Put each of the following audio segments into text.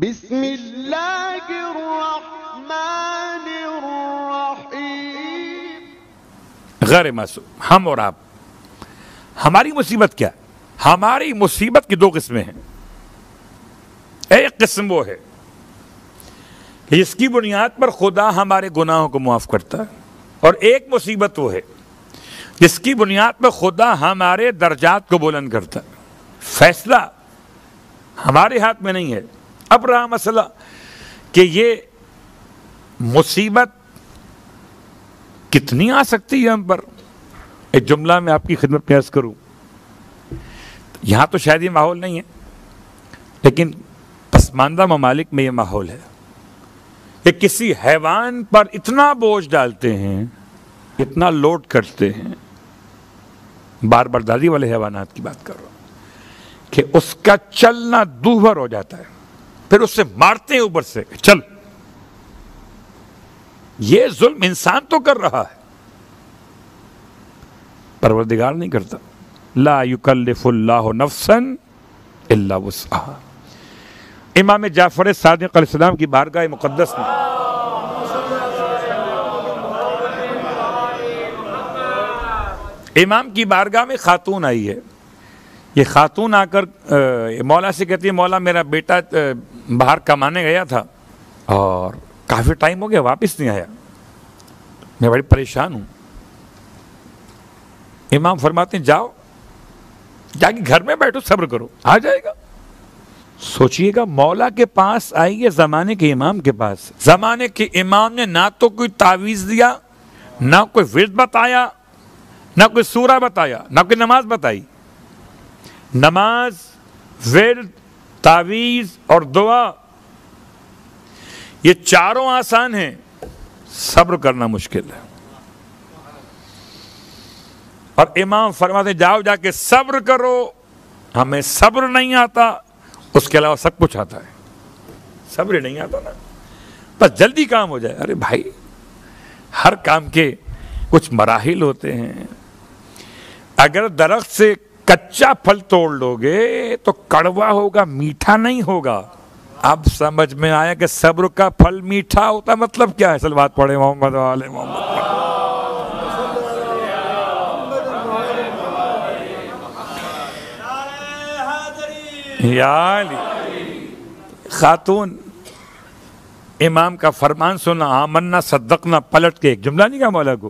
بسم اللہ الرحمن الرحیم۔ غیر معصوم ہم اور آپ، ہماری مصیبت کیا ہے؟ ہماری مصیبت کی دو قسمیں ہیں۔ ایک قسم وہ ہے کہ جس کی بنیاد پر خدا ہمارے گناہوں کو معاف کرتا ہے، اور ایک مصیبت وہ ہے جس کی بنیاد پر خدا ہمارے درجات کو بلند کرتا ہے۔ فیصلہ ہمارے ہاتھ میں نہیں ہے۔ اب رہا مسئلہ کہ یہ مصیبت کتنی آ سکتی ہے ہم پر۔ ایک جملہ میں آپ کی خدمت میں عرض کروں، یہاں تو شاید یہ ماحول نہیں ہے، لیکن پسماندہ ممالک میں یہ ماحول ہے کہ کسی حیوان پر اتنا بوجھ ڈالتے ہیں، اتنا لوڈ کرتے ہیں، بار برداری والے حیوانات کی بات کر رہا ہوں، کہ اس کا چلنا دوبھر ہو جاتا ہے، پھر اس سے مارتے ہیں اوپر سے، چل۔ یہ ظلم انسان تو کر رہا ہے، پروردگار نہیں کرتا۔ لا یکلف اللہ نفسا الا وسعہا۔ امام جعفر صادق علیہ السلام کی بارگاہ مقدس میں امام کی بارگاہ میں خاتون آئی ہے۔ یہ خاتون آ کر مولا سے کہتی ہے، مولا میرا بیٹا باہر کمانے گیا تھا اور کافی ٹائم ہو گیا واپس نہیں آیا، میں بڑی پریشان ہوں۔ امام فرماتے ہیں جاؤ، جا کے گھر میں بیٹھو، صبر کرو، آ جائے گا۔ سوچئے گا، مولا کے پاس آئی ہے زمانے کے امام کے پاس۔ زمانے کے امام نے نہ تو کوئی تعویذ دیا، نہ کوئی ورد بتایا، نہ کوئی سورہ بتایا، نہ کوئی نماز بتائی۔ نماز، ورد، تعویذ اور دعا، یہ چاروں آسان ہیں، صبر کرنا مشکل ہے۔ اور امام فرماتے ہیں جاؤ، جا کے صبر کرو۔ ہمیں صبر نہیں آتا، اس کے علاوہ سب کچھ آتا ہے، صبر نہیں آتا نا، بس جلدی کام ہو جائے۔ ارے بھائی، ہر کام کے کچھ مراحل ہوتے ہیں۔ اگر درخت سے کچا پھل توڑ لو گے تو کڑوا ہوگا، میٹھا نہیں ہوگا۔ اب سمجھ میں آیا کہ صبر کا پھل میٹھا ہوتا، مطلب کیا ہے؟ صلوات پڑھے محمد وآل محمد۔ یا علی، خاتون امام کا فرمان سنا، آمنا صدقنا، پلٹ کے ایک جملہ نہیں کہا مولا کو۔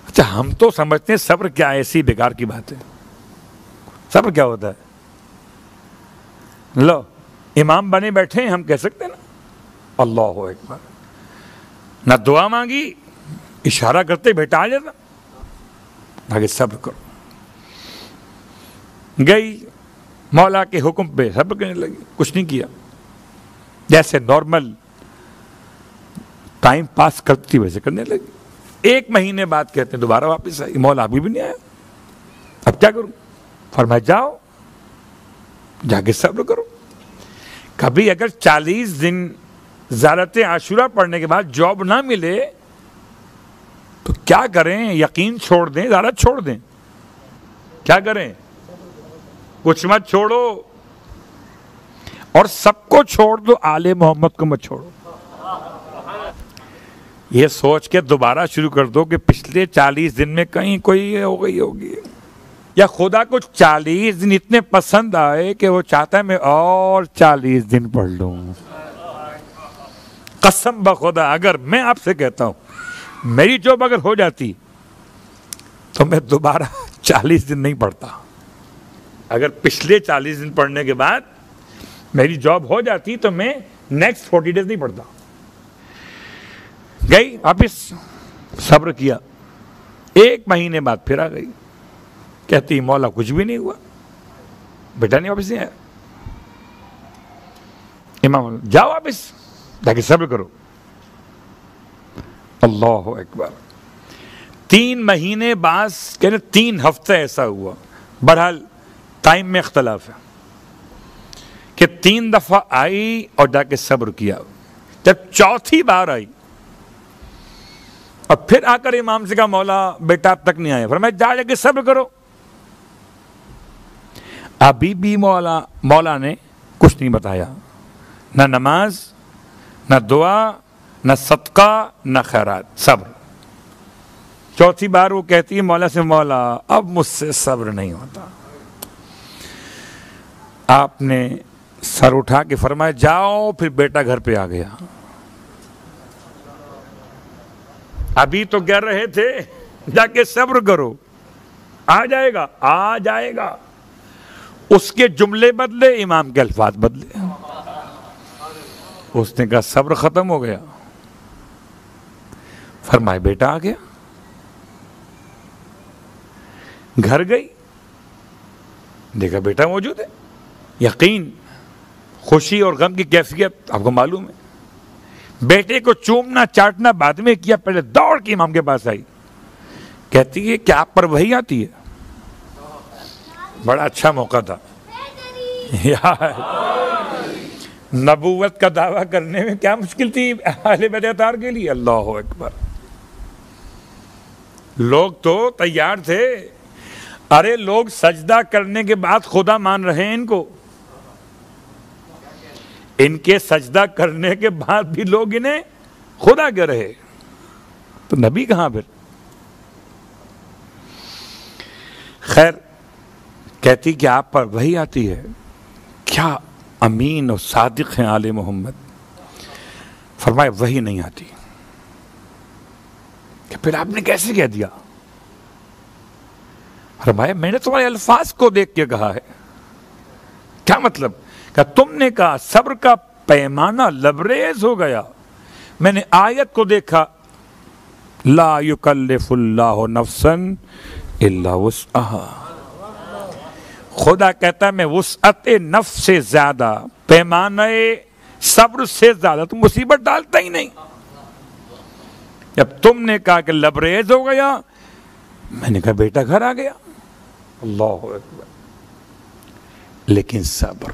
اچھا، ہم تو سمجھتے ہیں صبر کیا ایسی بیکار کی بات ہے۔ صبر کیا ہوتا ہے؟ لو، امام بنے بیٹھے ہیں، ہم کہہ سکتے ہیں نا اللہ اکبر، نہ دعا مانگی، اشارہ کرتے بیٹا آ جاتا، آگے صبر کرو۔ گئی مولا کے حکم پہ صبر کرنے لگی، کچھ نہیں کیا، جیسے نارمل ٹائم پاس کرتی تھی ویسے کرنے لگی۔ ایک مہینے بعد کہتے ہیں دوبارہ واپس آئی، مولا ابھی بھی نہیں آیا، اب کیا کروں؟ فرمایا جاؤ، جا کے صبر کرو۔ کبھی اگر 40 دن زیارت عاشورہ پڑھنے کے بعد جاب نہ ملے تو کیا کریں؟ یقین چھوڑ دیں، زیارت چھوڑ دیں؟ کیا کریں؟ کچھ مت چھوڑو، اور سب کو چھوڑ دو، آل محمد کو مت چھوڑو۔ یہ سوچ کے دوبارہ شروع کر دو کہ پچھلے 40 دن میں کہیں کوئی ہو گئی ہوگی، یا خدا کو 40 دن اتنے پسند آئے کہ وہ چاہتا ہے میں اور 40 دن پڑھ لوں۔ قسم بخدا، اگر میں آپ سے کہتا ہوں میری جاب اگر ہو جاتی تو میں دوبارہ 40 دن نہیں پڑھتا۔ اگر پچھلے 40 دن پڑھنے کے بعد میری جاب ہو جاتی تو میں نیکسٹ 40 ڈیز نہیں پڑھتا۔ گئی واپس، صبر کیا، ایک مہینے بعد پھر آ گئی، کہتی مولا کچھ بھی نہیں ہوا، بیٹا نہیں واپس نہیں آیا۔ امام جاؤ واپس، جا کے صبر کرو۔ اللہ اکبر۔ 3 مہینے بعد کہتے 3 ہفتے ایسا ہوا، بہرحال ٹائم میں اختلاف ہے کہ 3 دفعہ آئی اور جا کے صبر کیا۔ جب چوتھی بار آئی اور پھر آ کر امام سے کہا مولا بیٹا اب تک نہیں آیا، فرمایا جا کے صبر کرو۔ ابھی بھی مولا نے کچھ نہیں بتایا، نہ نماز، نہ دعا، نہ صدقہ، نہ خیرات، صبر۔ چوتھی بار وہ کہتی ہے مولا سے، مولا اب مجھ سے صبر نہیں ہوتا۔ آپ نے سر اٹھا کے فرمایا جاؤ، پھر بیٹا گھر پہ آ گیا۔ ابھی تو کہہ رہے تھے جا کے صبر کرو، آ جائے گا، آ جائے گا۔ اس کے جملے بدلے، امام کے الفاظ بدلے۔ اس نے کہا صبر ختم ہو گیا۔ فرمائے بیٹا آ گیا۔ گھر گئی، دیکھا بیٹا موجود ہے۔ یقین، خوشی اور غم کی کیفیت آپ کو معلوم ہے۔ بیٹے کو چومنا چاٹنا بعد میں کیا، پہلے دوڑ کے امام کے پاس آئی، کہتی ہے کہ آپ پر وحی آتی ہے۔ بڑا اچھا موقع تھا نبوت کا دعویٰ کرنے میں، کیا مشکل تھی اہل بیت اطہار کے لیے۔ اللہ اکبر، لوگ تو تیار تھے۔ ارے لوگ سجدہ کرنے کے بعد خدا مان رہے ہیں ان کو، ان کے سجدہ کرنے کے بعد بھی لوگ انہیں خدا کہہ رہے، تو نبی کہاں پھر؟ خیر، کہتی کہ آپ پر وحی آتی ہے۔ کیا امین اور صادق ہیں آل محمد۔ فرمائے وحی نہیں آتی۔ کہ پھر آپ نے کیسے کہہ دیا؟ فرمایا میں نے تمہارے الفاظ کو دیکھ کے کہا ہے۔ کیا مطلب؟ کہ تم نے کہا صبر کا پیمانہ لبریز ہو گیا، میں نے آیت کو دیکھا، لا یکلف اللہ نفسا الا وسعها۔ خدا کہتا ہے میں وسعت نفس سے زیادہ، پیمانہ صبر سے زیادہ تو مصیبت ڈالتا ہی نہیں۔ جب تم نے کہا کہ لبریز ہو گیا، میں نے کہا بیٹا گھر آ گیا۔ اللہ اکبر۔ لیکن صبر